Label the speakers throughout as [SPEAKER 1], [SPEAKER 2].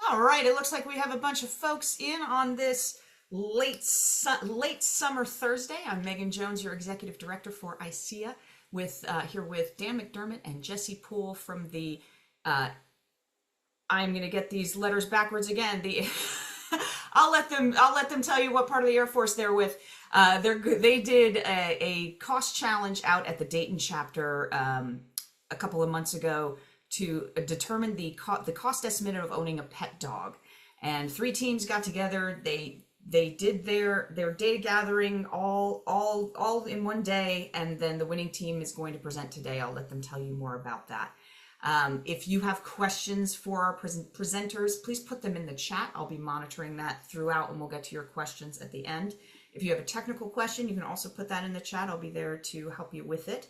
[SPEAKER 1] All right, it looks like we have a bunch of folks in on this late summer Thursday. I'm Megan Jones, your executive director for ICEA, with here with Dan McDermott and Jesse Poole from the. I'm going to get these letters backwards again. The I'll let them tell you what part of the Air Force they're with. They did a cost challenge out at the Dayton chapter a couple of months ago to determine the cost estimate of owning a pet dog. And three teams got together. They did their data gathering all in one day, and then the winning team is going to present today. I'll let them tell you more about that. If you have questions for our presenters, please put them in the chat. I'll be monitoring that throughout, and we'll get to your questions at the end. If you have a technical question, you can also put that in the chat. I'll be there to help you with it.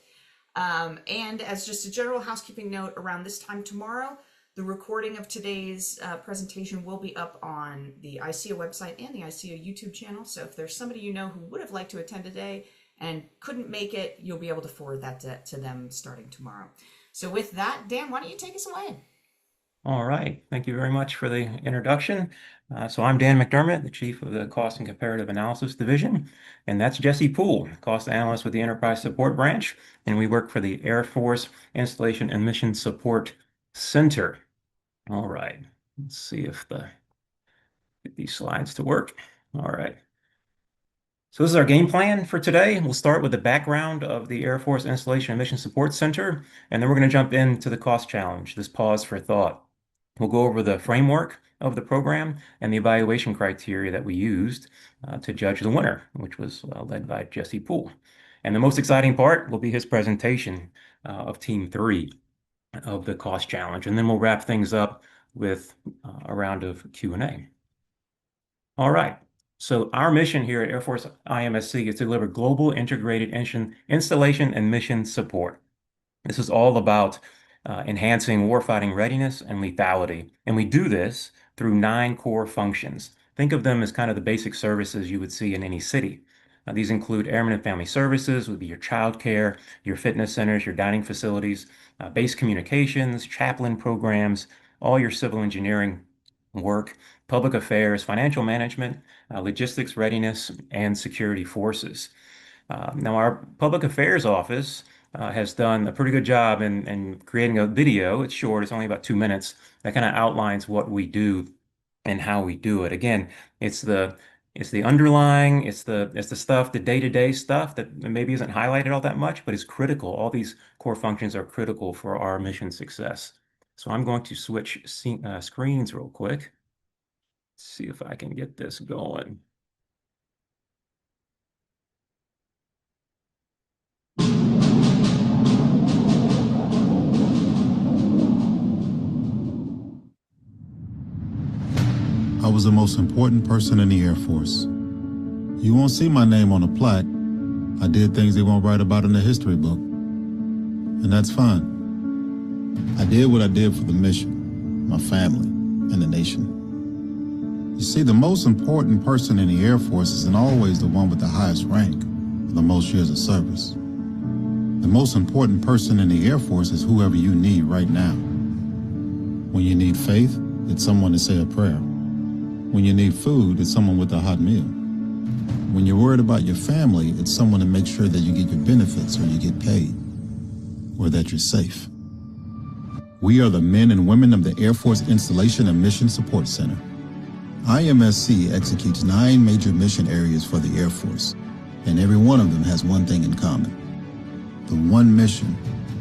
[SPEAKER 1] And as just a general housekeeping note, around this time tomorrow, the recording of today's presentation will be up on the ICEA website and the ICEA YouTube channel. So if there's somebody you know who would have liked to attend today and couldn't make it, you'll be able to forward that to them starting tomorrow. So with that, Dan, why don't you take us away?
[SPEAKER 2] All right. Thank you very much for the introduction. So I'm Dan McDermott, the Chief of the Cost and Comparative Analysis Division, and that's Jesse Poole, Cost Analyst with the Enterprise Support Branch, and we work for the Air Force Installation and Mission Support Center. All right. Let's see if get these slides to work. All right. So this is our game plan for today. We'll start with the background of the Air Force Installation and Mission Support Center, and then we're going to jump into the cost challenge, this pause for thought. We'll go over the framework of the program and the evaluation criteria that we used to judge the winner, which was led by Jesse Poole. And the most exciting part will be his presentation of Team 3 of the cost challenge. And then we'll wrap things up with a round of Q&A. All right. So our mission here at Air Force IMSC is to deliver global integrated installation and mission support. This is all about enhancing warfighting readiness and lethality. And we do this through 9 core functions. Think of them as kind of the basic services you would see in any city. These include Airmen and Family Services, would be your child care, your fitness centers, your dining facilities, base communications, chaplain programs, all your civil engineering work, public affairs, financial management, logistics readiness, and security forces. Now, our public affairs office has done a pretty good job in creating a video. It's short, it's only about 2 minutes, that kind of outlines what we do and how we do it. Again, it's the underlying, it's the stuff, the day-to-day stuff that maybe isn't highlighted all that much, but is critical. All these core functions are critical for our mission success. So I'm going to switch screens real quick. See if I can get this going.
[SPEAKER 3] I was the most important person in the Air Force. You won't see my name on a plaque. I did things they won't write about in the history book. And that's fine. I did what I did for the mission, my family, and the nation. You see, the most important person in the Air Force isn't always the one with the highest rank or the most years of service. The most important person in the Air Force is whoever you need right now. When you need faith, it's someone to say a prayer. When you need food, it's someone with a hot meal. When you're worried about your family, it's someone to make sure that you get your benefits or you get paid, or that you're safe. We are the men and women of the Air Force Installation and Mission Support Center. IMSC executes 9 major mission areas for the Air Force, and every one of them has one thing in common: the one mission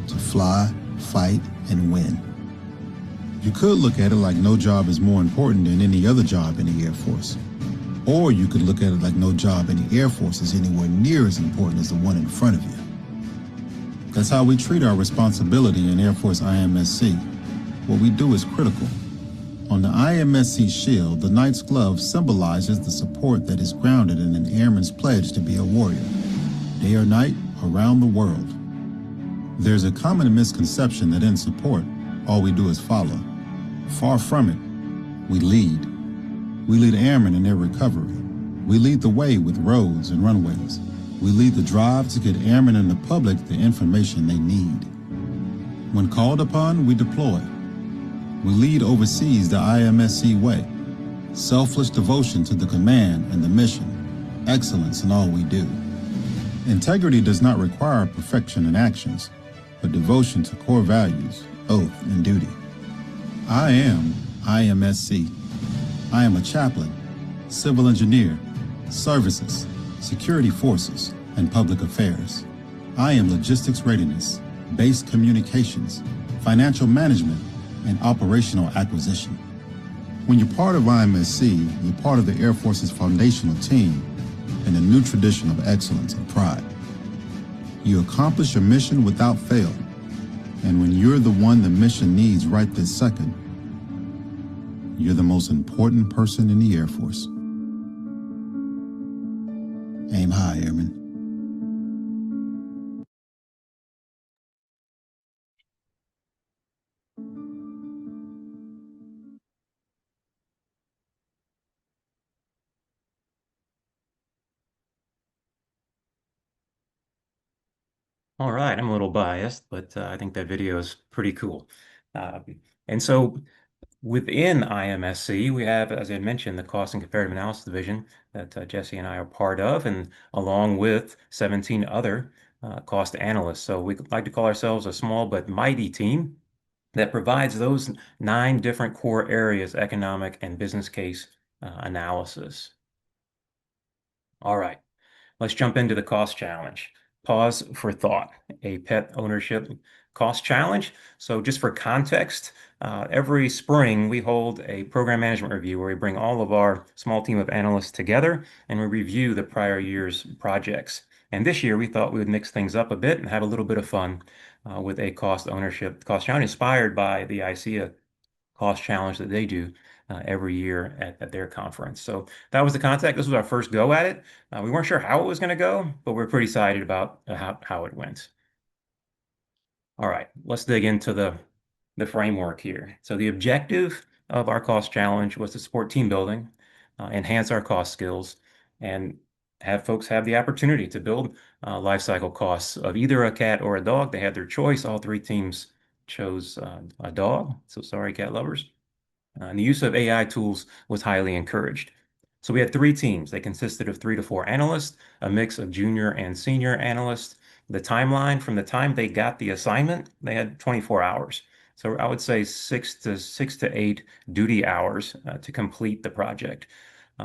[SPEAKER 3] to fly, fight, and win. You could look at it like no job is more important than any other job in the Air Force. Or you could look at it like no job in the Air Force is anywhere near as important as the one in front of you. That's how we treat our responsibility in Air Force IMSC. What we do is critical. On the IMSC shield, the Knight's Glove symbolizes the support that is grounded in an airman's pledge to be a warrior, day or night, around the world. There's a common misconception that in support, all we do is follow. Far from it. We lead. We lead airmen in their recovery. We lead the way with roads and runways. We lead the drive to get airmen and the public the information they need. When called upon, we deploy. We lead overseas the IMSC way. Selfless devotion to the command and the mission. Excellence in all we do. Integrity does not require perfection in actions, but devotion to core values, oath, and duty. I am IMSC. I am a chaplain, civil engineer, services, security forces, and public affairs. I am logistics readiness, base communications, financial management, and operational acquisition. When you're part of IMSC, you're part of the Air Force's foundational team and a new tradition of excellence and pride. You accomplish your mission without fail, and when you're the one the mission needs right this second, you're the most important person in the Air Force. Aim high, Airman.
[SPEAKER 2] All right, I'm a little biased, but I think that video is pretty cool. Uh, and so within IMSC, we have, as I mentioned, the Cost and Comparative Analysis Division that Jesse and I are part of, and along with 17 other cost analysts. So we like to call ourselves a small but mighty team that provides those 9 different core areas, economic and business case analysis. All right. Let's jump into the cost challenge. Pause for thought, a pet ownership cost challenge. So just for context, every spring we hold a program management review where we bring all of our small team of analysts together and we review the prior year's projects. And this year we thought we would mix things up a bit and have a little bit of fun with a cost ownership cost challenge inspired by the ICEA cost challenge that they do every year at their conference. So that was the context. This was our first go at it. We weren't sure how it was going to go, but we're pretty excited about how it went. All right, let's dig into the framework here. So the objective of our cost challenge was to support team building, enhance our cost skills, and have folks have the opportunity to build life cycle costs of either a cat or a dog. They had their choice. All 3 teams chose a dog. So sorry, cat lovers. And the use of AI tools was highly encouraged. So we had 3 teams. They consisted of 3 to 4 analysts, a mix of junior and senior analysts. The timeline from the time they got the assignment, they had 24 hours. So I would say 6 to 8 duty hours to complete the project.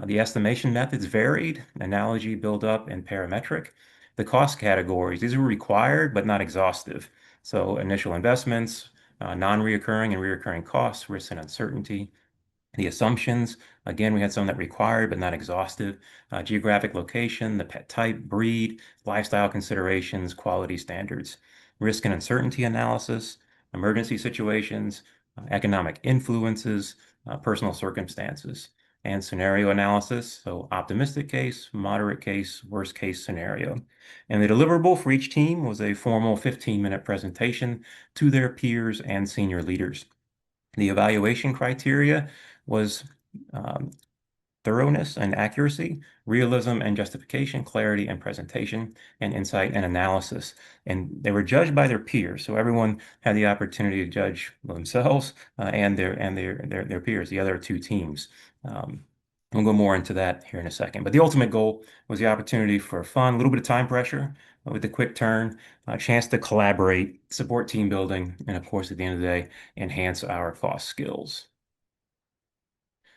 [SPEAKER 2] The estimation methods varied, analogy, build-up, and parametric. The cost categories, these were required but not exhaustive. So initial investments, non-reoccurring and reoccurring costs, risk and uncertainty. The assumptions, again, we had some that required but not exhaustive. Geographic location, the pet type, breed, lifestyle considerations, quality standards. Risk and uncertainty analysis, emergency situations, economic influences, personal circumstances, and scenario analysis. So optimistic case, moderate case, worst case scenario. And the deliverable for each team was a formal 15-minute presentation to their peers and senior leaders. The evaluation criteria was thoroughness and accuracy, realism and justification, clarity and presentation, and insight and analysis. And they were judged by their peers. So everyone had the opportunity to judge themselves and their peers, the other 2 teams. We'll go more into that here in a second. But the ultimate goal was the opportunity for fun, a little bit of time pressure with the quick turn, a chance to collaborate, support team building, and of course, at the end of the day, enhance our cost skills.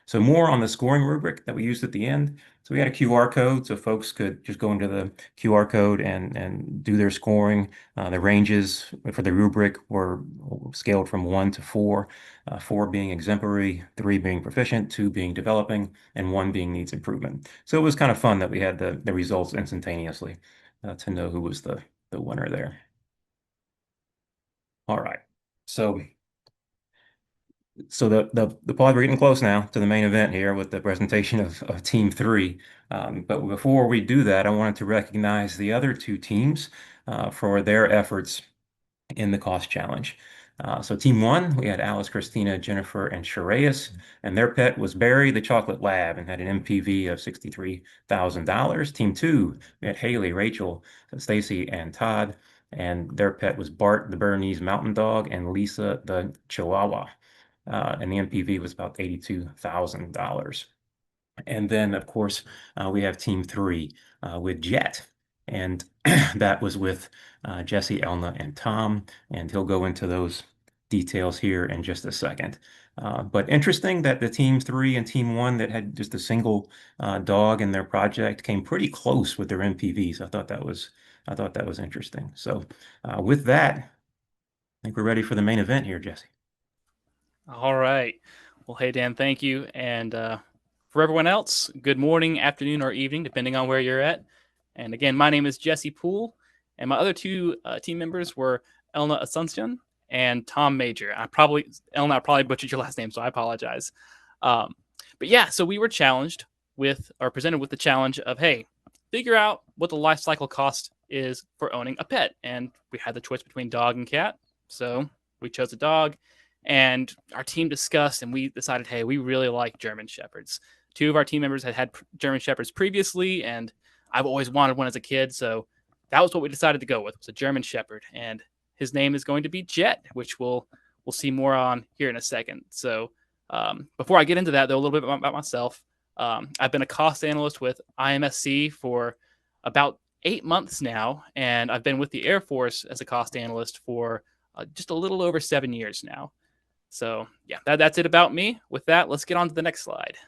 [SPEAKER 2] So more on the scoring rubric that we used at the end. So we had a QR code so folks could just go into the QR code and do their scoring. The ranges for the rubric were scaled from 1 to 4, 4 being exemplary, 3 being proficient, 2 being developing, and 1 being needs improvement. So it was kind of fun that we had the results instantaneously to know who was the winner there. All right. So the pod, we're getting close now to the main event here with the presentation of Team 3. But before we do that, I wanted to recognize the other 2 teams for their efforts in the cost challenge. So Team 1, we had Alice, Christina, Jennifer, and Sherayas, and their pet was Barry the Chocolate Lab and had an MPV of $63,000. Team 2, we had Haley, Rachel, Stacy, and Todd, and their pet was Bart the Bernese Mountain Dog and Lisa the Chihuahua. and the NPV was about $82,000. And then, of course, we have Team 3 with Jet. And that was with Jesse, Elna, and Tom. And he'll go into those details here in just a second. But interesting that the Team 3 and Team 1 that had just a single dog in their project came pretty close with their NPVs. I thought that was interesting. So with that, I think we're ready for the main event here, Jesse.
[SPEAKER 4] All right. Well, hey, Dan, thank you. And for everyone else, good morning, afternoon, or evening, depending on where you're at. And again, my name is Jesse Poole, and my other two team members were Elna Asuncion and Tom Major. Elna, I probably butchered your last name, so I apologize. But yeah, so we were presented with the challenge of, hey, figure out what the life cycle cost is for owning a pet. And we had the choice between dog and cat. So we chose a dog, and our team discussed, and we decided, hey, we really like German Shepherds. Two of our team members had German Shepherds previously, and I've always wanted one as a kid. So that was what we decided to go with, was a German Shepherd. And his name is going to be Jet, which we'll see more on here in a second. So before I get into that, though, a little bit about myself. I've been a cost analyst with IMSC for about 8 months now, and I've been with the Air Force as a cost analyst for just a little over 7 years now. So yeah, that's it about me. With that, let's get on to the next slide.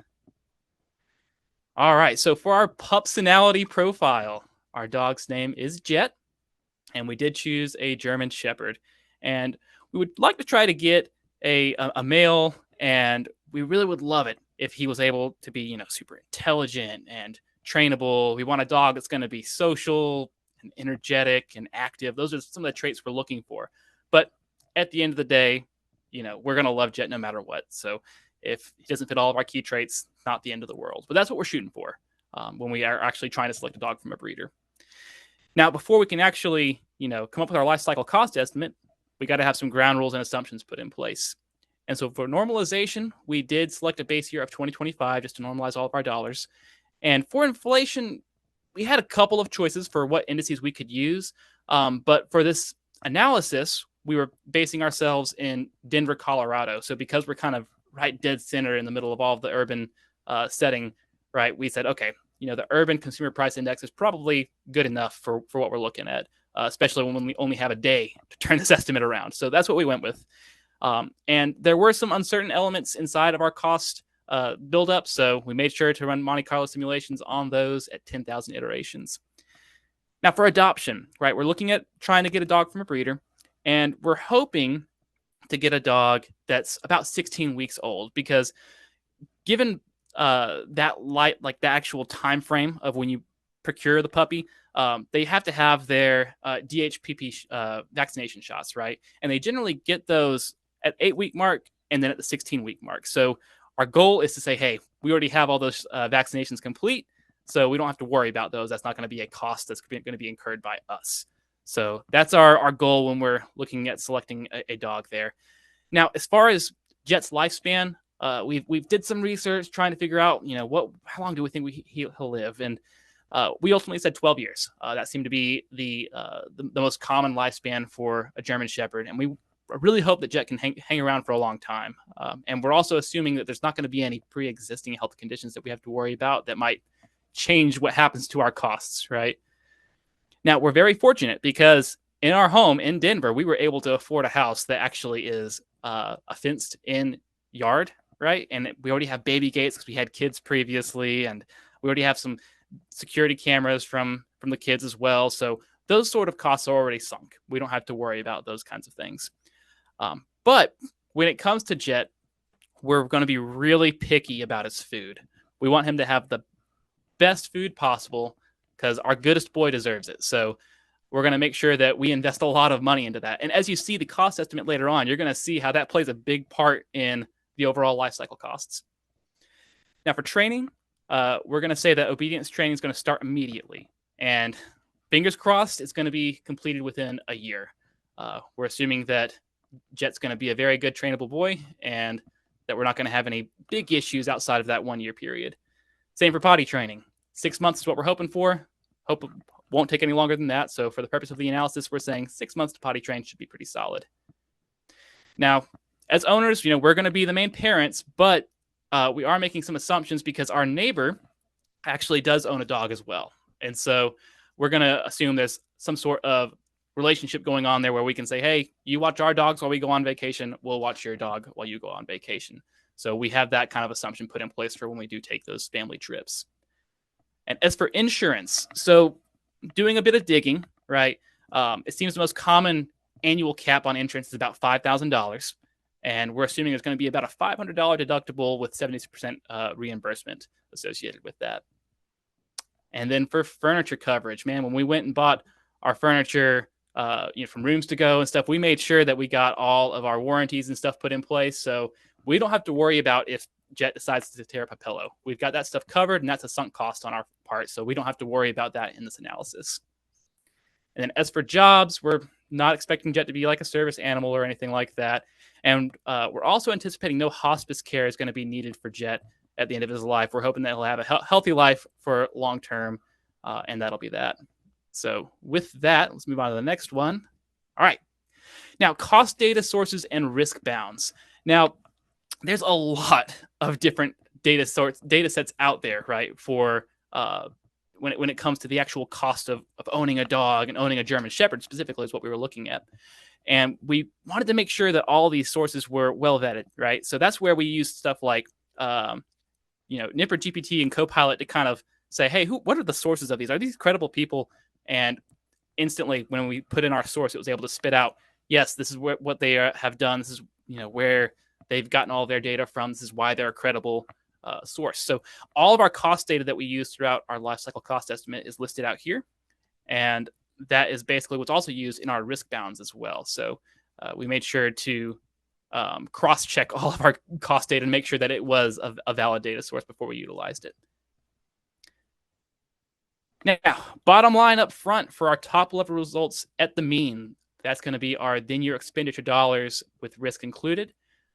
[SPEAKER 4] All right, so for our pupsonality profile, our dog's name is Jet, and we did choose a German Shepherd. And we would like to try to get a male, and we really would love it if he was able to be, super intelligent and trainable. We want a dog that's going to be social and energetic and active. Those are some of the traits we're looking for. But at the end of the day, we're going to love Jet no matter what. So if he doesn't fit all of our key traits, not the end of the world. But that's what we're shooting for when we are actually trying to select a dog from a breeder. Now, before we can actually, come up with our life cycle cost estimate, we got to have some ground rules and assumptions put in place. And so for normalization, we did select a base year of 2025 just to normalize all of our dollars. And for inflation, we had a couple of choices for what indices we could use. But for this analysis, we were basing ourselves in Denver, Colorado. So because we're kind of right dead center in the middle of all of the urban setting, right, we said, okay, the urban consumer price index is probably good enough for what we're looking at, especially when we only have a day to turn this estimate around. So that's what we went with. And there were some uncertain elements inside of our cost buildup. So we made sure to run Monte Carlo simulations on those at 10,000 iterations. Now for adoption, right, we're looking at trying to get a dog from a breeder, and we're hoping to get a dog that's about 16 weeks old, because given the actual time frame of when you procure the puppy, they have to have their DHPP vaccination shots, right? And they generally get those at 8-week mark and then at the 16-week mark. So our goal is to say, hey, we already have all those vaccinations complete, so we don't have to worry about those. That's not going to be a cost that's going to be incurred by us. So that's our goal when we're looking at selecting a dog there. Now, as far as Jet's lifespan, we've did some research trying to figure out, how long do we think he'll live? And we ultimately said 12 years. That seemed to be the most common lifespan for a German Shepherd. And we really hope that Jet can hang around for a long time. And we're also assuming that there's not going to be any pre-existing health conditions that we have to worry about that might change what happens to our costs, right? Now, we're very fortunate because in our home in Denver, we were able to afford a house that actually is a fenced-in yard, right? And we already have baby gates because we had kids previously, and we already have some security cameras from the kids as well. So those sort of costs are already sunk. We don't have to worry about those kinds of things. But when it comes to Jet, we're going to be really picky about his food. We want him to have the best food possible because our goodest boy deserves it. So we're going to make sure that we invest a lot of money into that. And as you see the cost estimate later on, you're going to see how that plays a big part in the overall life cycle costs. Now for training, we're going to say that obedience training is going to start immediately. And fingers crossed, it's going to be completed within a year. We're assuming that Jet's going to be a very good trainable boy and that we're not going to have any big issues outside of that 1 year period. Same for potty training. 6 months is what we're hoping for. Hope it won't take any longer than that. So for the purpose of the analysis, we're saying 6 months to potty train should be pretty solid. Now, as owners, we're going to be the main parents, but we are making some assumptions because our neighbor actually does own a dog as well. And so we're going to assume there's some sort of relationship going on there where we can say, hey, you watch our dogs while we go on vacation, we'll watch your dog while you go on vacation. So we have that kind of assumption put in place for when we do take those family trips. And as for insurance, so doing a bit of digging, right? It seems the most common annual cap on insurance is about $5,000. And we're assuming it's going to be about a $500 deductible with 70% reimbursement associated with that. And then for furniture coverage, man, when we went and bought our furniture, from Rooms to Go and stuff, we made sure that we got all of our warranties and stuff put in place. So we don't have to worry about if Jet decides to tear up a pillow. We've got that stuff covered, and that's a sunk cost on our part. So we don't have to worry about that in this analysis. And then as for jobs, we're not expecting Jet to be like a service animal or anything like that. And we're also anticipating no hospice care is going to be needed for Jet at the end of his life. We're hoping that he'll have a healthy life for long term, and that'll be that. So with that, let's move on to the next one. All right. Now, cost data sources and risk bounds. Now, there's a lot of different data sets out there, right, for when it comes to the actual cost of owning a dog and owning a German Shepherd specifically is what we were looking at. And we wanted to make sure that all these sources were well vetted, right? So that's where we use stuff like, Nipper GPT and Copilot to kind of say, hey, what are the sources of these? Are these credible people? And instantly, when we put in our source, it was able to spit out, yes, this is what they have done. This is where they've gotten all their data from. This is why they're a credible source. So all of our cost data that we use throughout our life cycle cost estimate is listed out here. And that is basically what's also used in our risk bounds as well. So we made sure to cross-check all of our cost data and make sure that it was a valid data source before we utilized it. Now, bottom line up front for our top level results at the mean, that's going to be our then year expenditure dollars with risk included.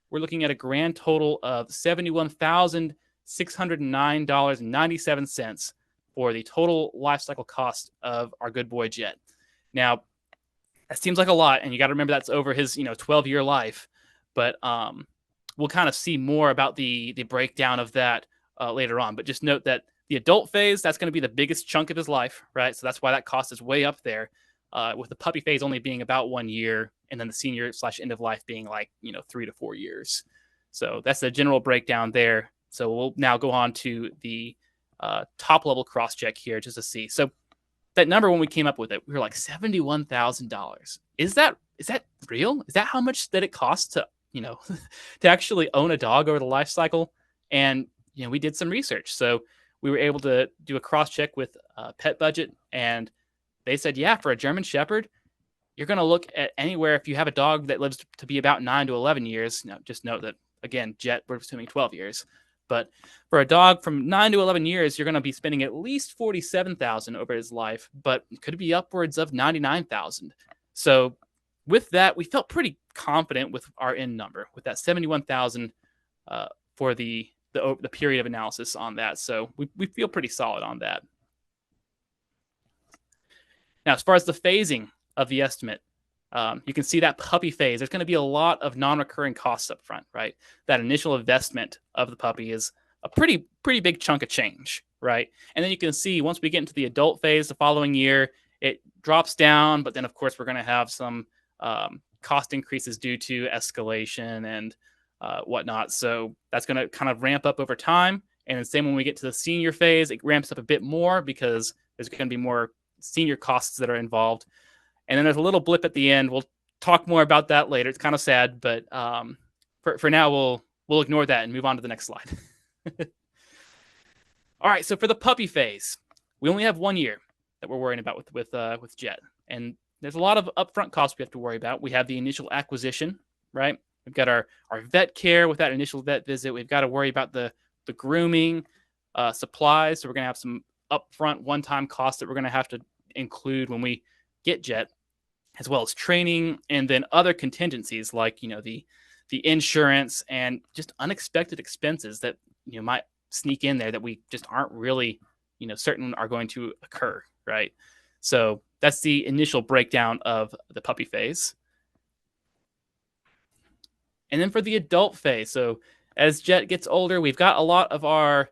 [SPEAKER 4] We're looking at a grand total of $71,609.97 for the total life cycle cost of our good boy Jet. Now, that seems like a lot, and you got to remember that's over his 12-year life. But we'll kind of see more about the breakdown of that later on. But just note that the adult phase, that's going to be the biggest chunk of his life, right? So that's why that cost is way up there, with the puppy phase only being about 1 year, and then the senior/end of life being like 3 to 4 years. So that's the general breakdown there. So we'll now go on to the top level cross check here just to see. So that number, when we came up with it, we were like $71,000. Is that real? Is that how much that it costs to to actually own a dog over the life cycle? And we did some research, so we were able to do a cross check with Pet Budget, and they said, yeah, for a German Shepherd, you're going to look at anywhere, if you have a dog that lives to be about 9 to 11 years. Now, just note that again, Jet, we're assuming 12 years. But for a dog from 9 to 11 years, you're going to be spending at least $47,000 over his life, but it could be upwards of $99,000. So with that, we felt pretty confident with our end number, with that $71,000 for the period of analysis on that. So we feel pretty solid on that. Now, as far as the phasing of the estimate, you can see that puppy phase. There's going to be a lot of non-recurring costs up front, right? That initial investment of the puppy is a pretty big chunk of change, right? And then you can see once we get into the adult phase the following year, it drops down, but then of course we're going to have some cost increases due to escalation and whatnot. So that's going to kind of ramp up over time. And then same when we get to the senior phase, it ramps up a bit more because there's going to be more senior costs that are involved. And then there's a little blip at the end. We'll talk more about that later. It's kind of sad, but for now, we'll ignore that and move on to the next slide. All right, so for the puppy phase, we only have 1 year that we're worrying about with Jet. And there's a lot of upfront costs we have to worry about. We have the initial acquisition, right? We've got our vet care with that initial vet visit. We've got to worry about the grooming, supplies. So we're going to have some upfront one-time costs that we're going to have to include when we get Jet, as well as training, and then other contingencies like the insurance and just unexpected expenses that might sneak in there that we just aren't really certain are going to occur, right? So that's the initial breakdown of the puppy phase. And then for the adult phase, so as Jet gets older, we've got a lot of our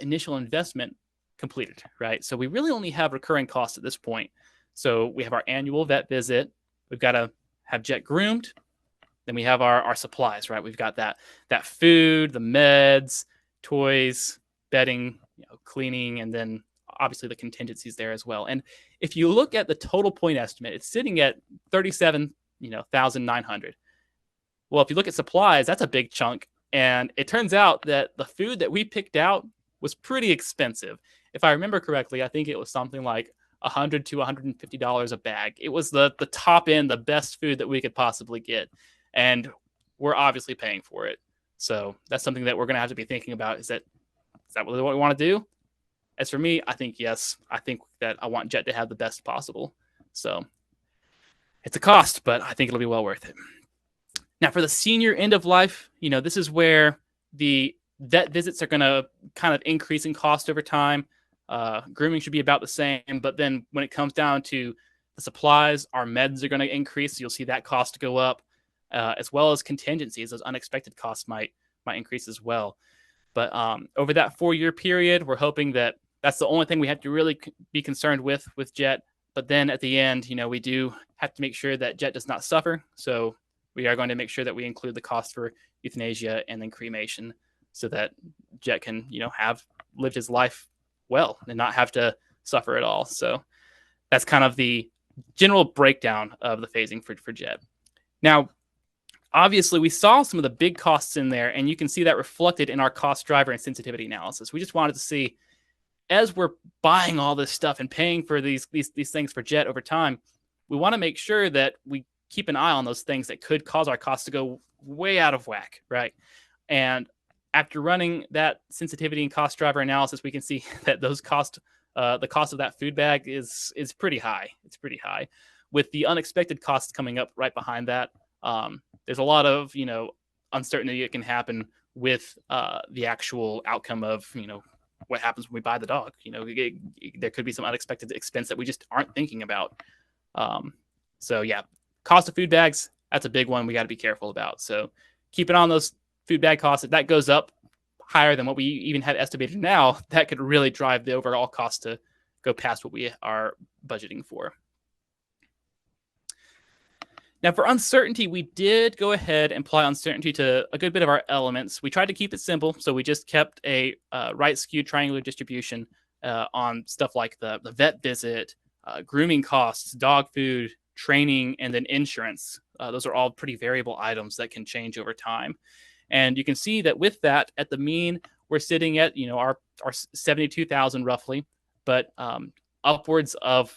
[SPEAKER 4] initial investment completed, right? So we really only have recurring costs at this point. So we have our annual vet visit. We've got to have Jet groomed. Then we have our supplies, right? We've got that food, the meds, toys, bedding, cleaning, and then obviously the contingencies there as well. And if you look at the total point estimate, it's sitting at 37,900. Well, if you look at supplies, that's a big chunk. And it turns out that the food that we picked out was pretty expensive. If I remember correctly, I think it was something like $100 to $150 a bag. It was the top end, the best food that we could possibly get. And we're obviously paying for it. So that's something that we're going to have to be thinking about. Is that really what we want to do? As for me, I think yes. I think that I want Jet to have the best possible. So it's a cost, but I think it'll be well worth it. Now, for the senior end of life, this is where the vet visits are going to kind of increase in cost over time. Grooming should be about the same, but then when it comes down to the supplies, our meds are going to increase. So you'll see that cost go up, as well as contingencies. Those unexpected costs might increase as well. But over that 4-year period, we're hoping that that's the only thing we have to really be concerned with Jet. But then at the end, we do have to make sure that Jet does not suffer. So we are going to make sure that we include the cost for euthanasia and then cremation, so that Jet can, have lived his life well and not have to suffer at all. So that's kind of the general breakdown of the phasing for Jet. Now, obviously, we saw some of the big costs in there, and you can see that reflected in our cost driver and sensitivity analysis. We just wanted to see, as we're buying all this stuff and paying for these things for Jet over time, we want to make sure that we keep an eye on those things that could cause our costs to go way out of whack, right? And after running that sensitivity and cost driver analysis, we can see that those the cost of that food bag is pretty high. It's pretty high, with the unexpected costs coming up right behind that. There's a lot of uncertainty that can happen with the actual outcome of what happens when we buy the dog. There could be some unexpected expense that we just aren't thinking about. So yeah, cost of food bags, that's a big one we got to be careful about. So keep it on those food bag costs. If that goes up higher than what we even had estimated now, that could really drive the overall cost to go past what we are budgeting for. Now, for uncertainty, we did go ahead and apply uncertainty to a good bit of our elements. We tried to keep it simple, so we just kept a right skewed triangular distribution on stuff like the vet visit, grooming costs, dog food, training, and then insurance. Those are all pretty variable items that can change over time. And you can see that with that, at the mean, we're sitting at our 72,000 roughly, but upwards of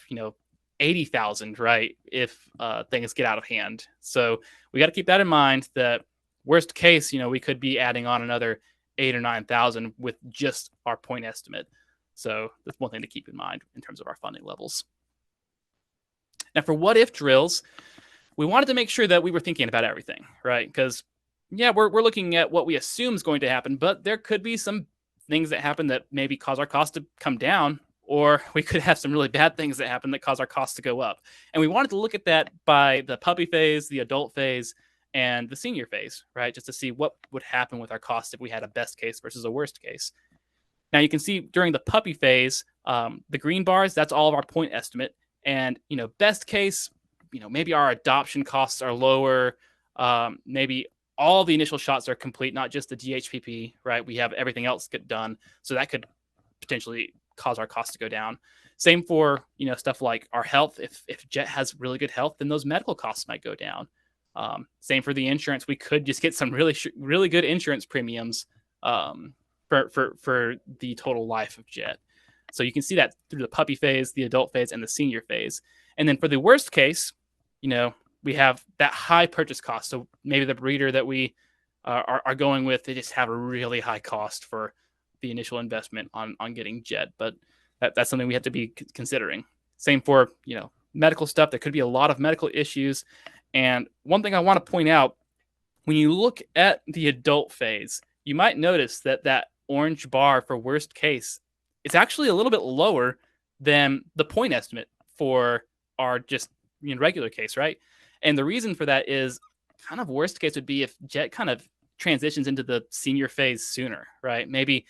[SPEAKER 4] 80,000, right, if things get out of hand. So we got to keep that in mind, that worst case, we could be adding on another 8,000 or 9,000 with just our point estimate. So that's one thing to keep in mind in terms of our funding levels. Now, for what if drills, we wanted to make sure that we were thinking about everything, right? Because yeah, we're looking at what we assume is going to happen, but there could be some things that happen that maybe cause our costs to come down, or we could have some really bad things that happen that cause our costs to go up. And we wanted to look at that by the puppy phase, the adult phase, and the senior phase, right? Just to see what would happen with our costs if we had a best case versus a worst case. Now you can see during the puppy phase, the green bars, that's all of our point estimate. And, best case, maybe our adoption costs are lower. Maybe all the initial shots are complete, not just the DHPP, right? We have everything else get done. So that could potentially cause our costs to go down. Same for, stuff like our health. If Jet has really good health, then those medical costs might go down. Same for the insurance. We could just get some really good insurance premiums for the total life of Jet. So you can see that through the puppy phase, the adult phase, and the senior phase. And then for the worst case, we have that high purchase cost. So maybe the breeder that we are going with, they just have a really high cost for the initial investment on getting Jet. But that's something we have to be considering. Same for, medical stuff. There could be a lot of medical issues. And one thing I want to point out, when you look at the adult phase, you might notice that orange bar for worst case, it's actually a little bit lower than the point estimate for our just regular case, right? And the reason for that is kind of worst case would be if Jet kind of transitions into the senior phase sooner, right? Maybe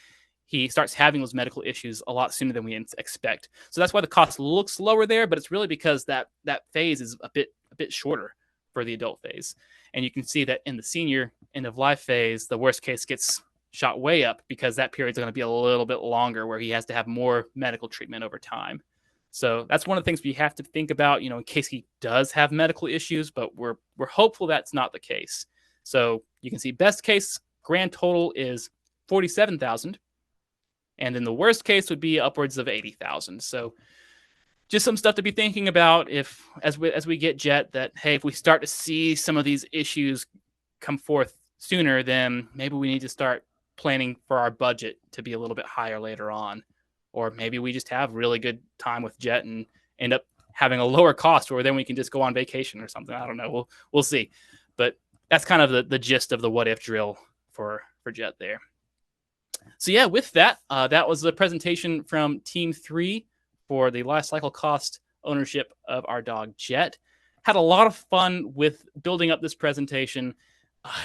[SPEAKER 4] he starts having those medical issues a lot sooner than we expect. So that's why the cost looks lower there, but it's really because that phase is a bit shorter for the adult phase. And you can see that in the senior end of life phase, the worst case gets shot way up because that period is going to be a little bit longer where he has to have more medical treatment over time. So that's one of the things we have to think about, in case he does have medical issues, but we're hopeful that's not the case. So you can see best case grand total is 47,000. And then the worst case would be upwards of 80,000. So just some stuff to be thinking about as we get Jet, that, hey, if we start to see some of these issues come forth sooner, then maybe we need to start planning for our budget to be a little bit higher later on. Or maybe we just have really good time with Jet and end up having a lower cost where then we can just go on vacation or something. I don't know. We'll see. But that's kind of the gist of the what if drill for Jet there. So yeah, with that, that was the presentation from Team 3 for the life cycle cost ownership of our dog Jet. Had a lot of fun with building up this presentation,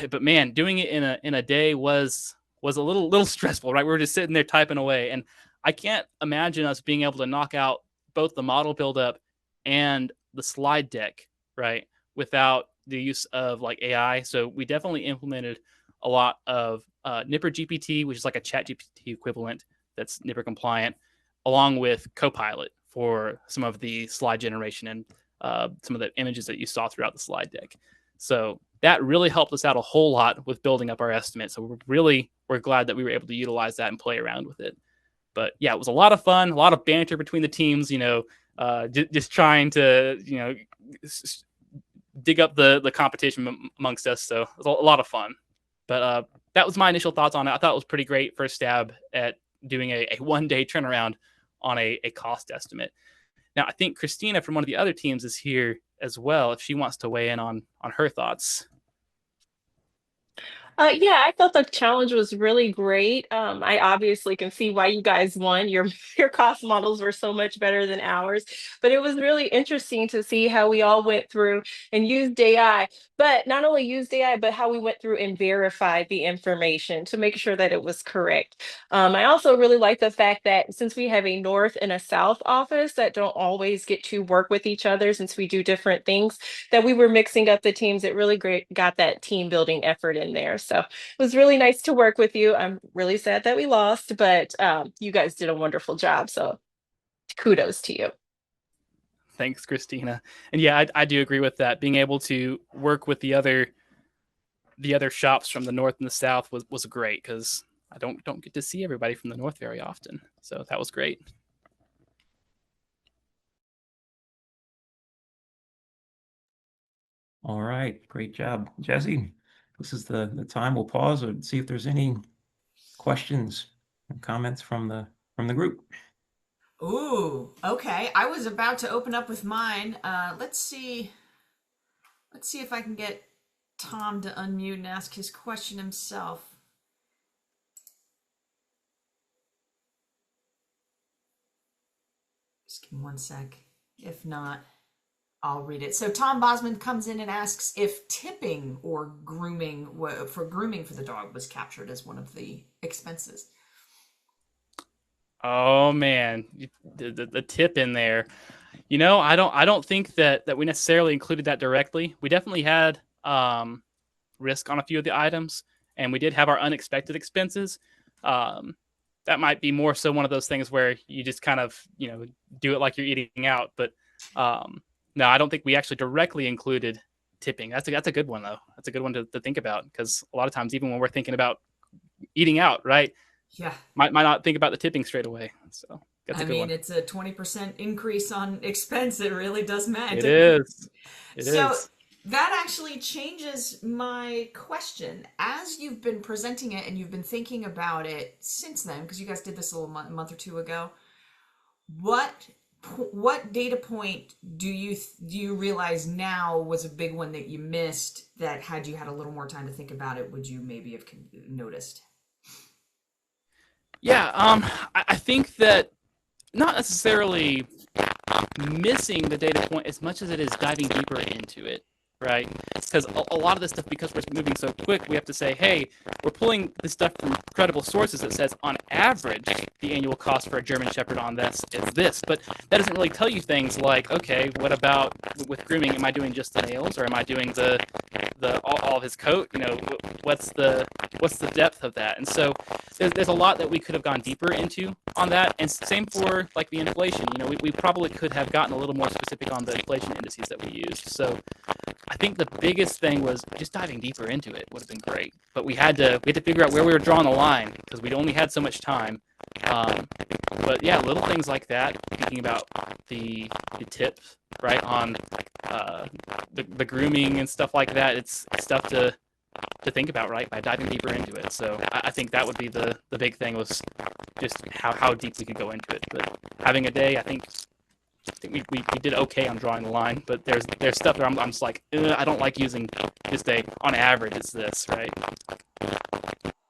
[SPEAKER 4] but man, doing it in a day was a little stressful, right? We were just sitting there typing away, and I can't imagine us being able to knock out both the model buildup and the slide deck, right, without the use of like AI. So we definitely implemented a lot of Nipper GPT, which is like a Chat GPT equivalent that's Nipper compliant, along with Copilot for some of the slide generation and some of the images that you saw throughout the slide deck. So that really helped us out a whole lot with building up our estimate. So we're glad that we were able to utilize that and play around with it. But yeah, it was a lot of fun, a lot of banter between the teams, just trying to, dig up the competition amongst us. So it was a lot of fun. But that was my initial thoughts on it. I thought it was pretty great first stab at doing a one-day turnaround on a cost estimate. Now, I think Christina from one of the other teams is here as well, if she wants to weigh in on her thoughts.
[SPEAKER 5] Yeah, I thought the challenge was really great. I obviously can see why you guys won. Your your cost models were so much better than ours, but it was really interesting to see how we all went through and used AI. But not only used AI, but how we went through and verified the information to make sure that it was correct. I also really like the fact that since we have a North and a South office that don't always get to work with each other since we do different things, that we were mixing up the teams. It really great got that team building effort in there. So it was really nice to work with you. I'm really sad that we lost, but you guys did a wonderful job. So kudos to you.
[SPEAKER 4] Thanks, Christina. And yeah, I do agree with that. Being able to work with the other shops from the North and the South was great, because I don't get to see everybody from the North very often. So that was great.
[SPEAKER 2] All right, great job, Jesse. This is the time we'll pause and see if there's any questions and comments from the group.
[SPEAKER 1] Ooh, okay. I was about to open up with mine. Let's see if I can get Tom to unmute and ask his question himself. Just give me one sec. If not, I'll read it. So Tom Bosman comes in and asks if tipping or grooming for the dog was captured as one of the expenses.
[SPEAKER 4] Oh man, the tip in there. I don't think that we necessarily included that directly. We definitely had risk on a few of the items, and we did have our unexpected expenses. That might be more so one of those things where you just kind of do it like you're eating out. But no, I don't think we actually directly included tipping. That's a good one though. That's a good one to think about, because a lot of times, even when we're thinking about eating out, right? Yeah, might not think about the tipping straight away. So that's a good one.
[SPEAKER 1] It's a 20% increase on expense. It really does matter.
[SPEAKER 4] It is.
[SPEAKER 1] So that actually changes my question. As you've been presenting it and you've been thinking about it since then, because you guys did this a month or two ago, what data point do you realize now was a big one that you missed, that had you had a little more time to think about it, would you maybe have noticed?
[SPEAKER 4] Yeah, I think that not necessarily missing the data point as much as it is diving deeper into it. right? Because a lot of this stuff, because we're moving so quick, we have to say, hey, we're pulling this stuff from credible sources that says on average the annual cost for a German Shepherd on this is this, but that doesn't really tell you things like, okay, what about with grooming? Am I doing just the nails, or am I doing the all of his coat? You know, what's the depth of that? And so there's a lot that we could have gone deeper into on that, and same for like the inflation. You know, we probably could have gotten a little more specific on the inflation indices that we used. So I think the biggest thing was just diving deeper into it would have been great, but we had to figure out where we were drawing the line because we'd only had so much time. But yeah, little things like that. Thinking about the tips, right, on the grooming and stuff like that. It's stuff to think about, right, by diving deeper into it. So I think that would be the big thing, was just how deep we could go into it. But having a day, I think we did okay on drawing the line, but there's stuff that I'm just like, I don't like using this day. On average, it's this, right?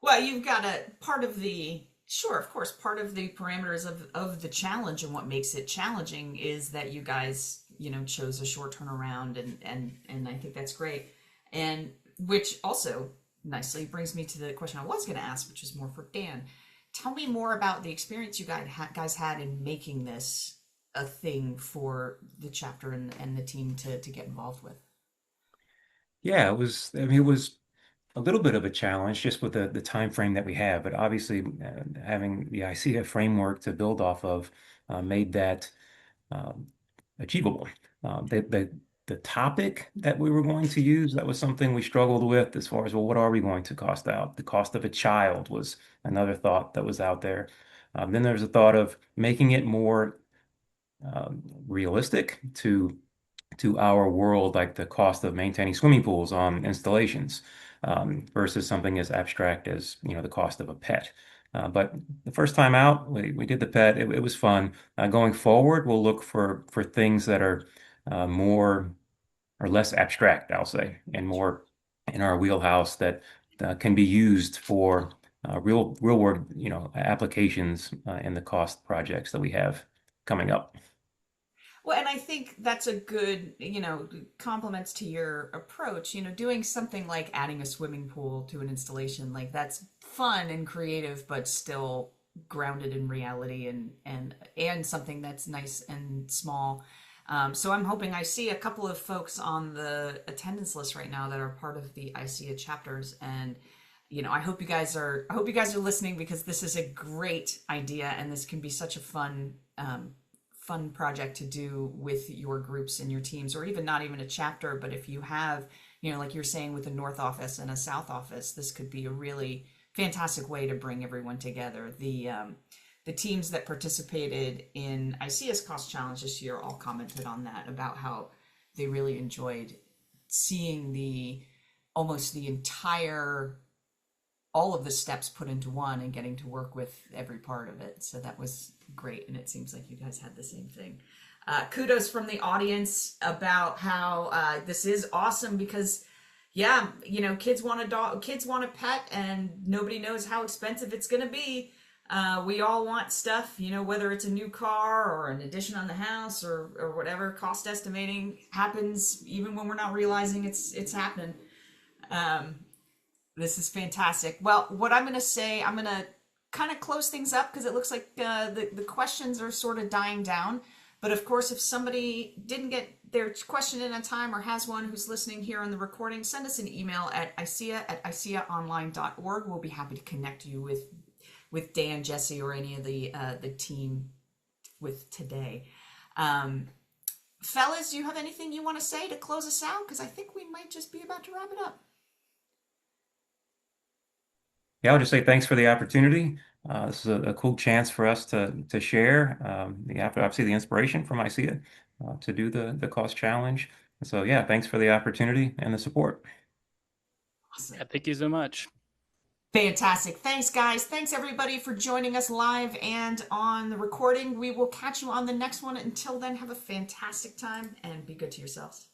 [SPEAKER 1] Well, you've got part of the parameters of the challenge, and what makes it challenging is that you guys, chose a short turnaround, and I think that's great. And which also nicely brings me to the question I was going to ask, which is more for Dan. Tell me more about the experience you guys had in making this a thing for the chapter and the team to get involved with.
[SPEAKER 2] Yeah, it was. I mean, it was a little bit of a challenge just with the time frame that we have, but obviously having the ICEA framework to build off of made that um, achievable. The topic that we were going to use, that was something we struggled with as far as, well, what are we going to cost out? The cost of a child was another thought that was out there. Then there's a thought of making it more realistic to our world, like the cost of maintaining swimming pools on installations, versus something as abstract as, the cost of a pet. But the first time out, we did the pet. It was fun. Going forward, we'll look for things that are more or less abstract, I'll say, and more in our wheelhouse that can be used for real world, applications in the cost projects that we have coming up.
[SPEAKER 1] Well, and I think that's a good, compliments to your approach. Doing something like adding a swimming pool to an installation, like that's fun and creative, but still grounded in reality, and something that's nice and small. So I'm hoping I see a couple of folks on the attendance list right now that are part of the ICEA chapters, and I hope you guys are listening, because this is a great idea, and this can be such a fun project to do with your groups and your teams, or even not even a chapter, but if you have, like you're saying, with a North office and a South office, this could be a really fantastic way to bring everyone together. The teams that participated in ICEA's cost challenge this year all commented on that, about how they really enjoyed seeing almost the entire, all of the steps put into one, and getting to work with every part of it. So that was great. And it seems like you guys had the same thing. Kudos from the audience about how this is awesome, because yeah, kids want a dog, kids want a pet, and nobody knows how expensive it's going to be. We all want stuff, whether it's a new car or an addition on the house, or whatever. Cost estimating happens even when we're not realizing it's happening. This is fantastic. Well, what I'm going to say, I'm going to kind of close things up, because it looks like the questions are sort of dying down. But of course, if somebody didn't get their question in on time, or has one who's listening here on the recording, send us an email at ICEA@ICEAonline.org. We'll be happy to connect you with Dan, Jesse, or any of the team with today. Fellas, do you have anything you want to say to close us out? Because I think we might just be about to wrap it up.
[SPEAKER 2] Yeah, I'll just say thanks for the opportunity. This is a cool chance for us to share obviously the inspiration from ICEA to do the cost challenge. So yeah, thanks for the opportunity and the support.
[SPEAKER 1] Awesome.
[SPEAKER 4] Yeah, thank you so much.
[SPEAKER 1] Fantastic. Thanks, guys. Thanks, everybody, for joining us live and on the recording. We will catch you on the next one. Until then, have a fantastic time and be good to yourselves.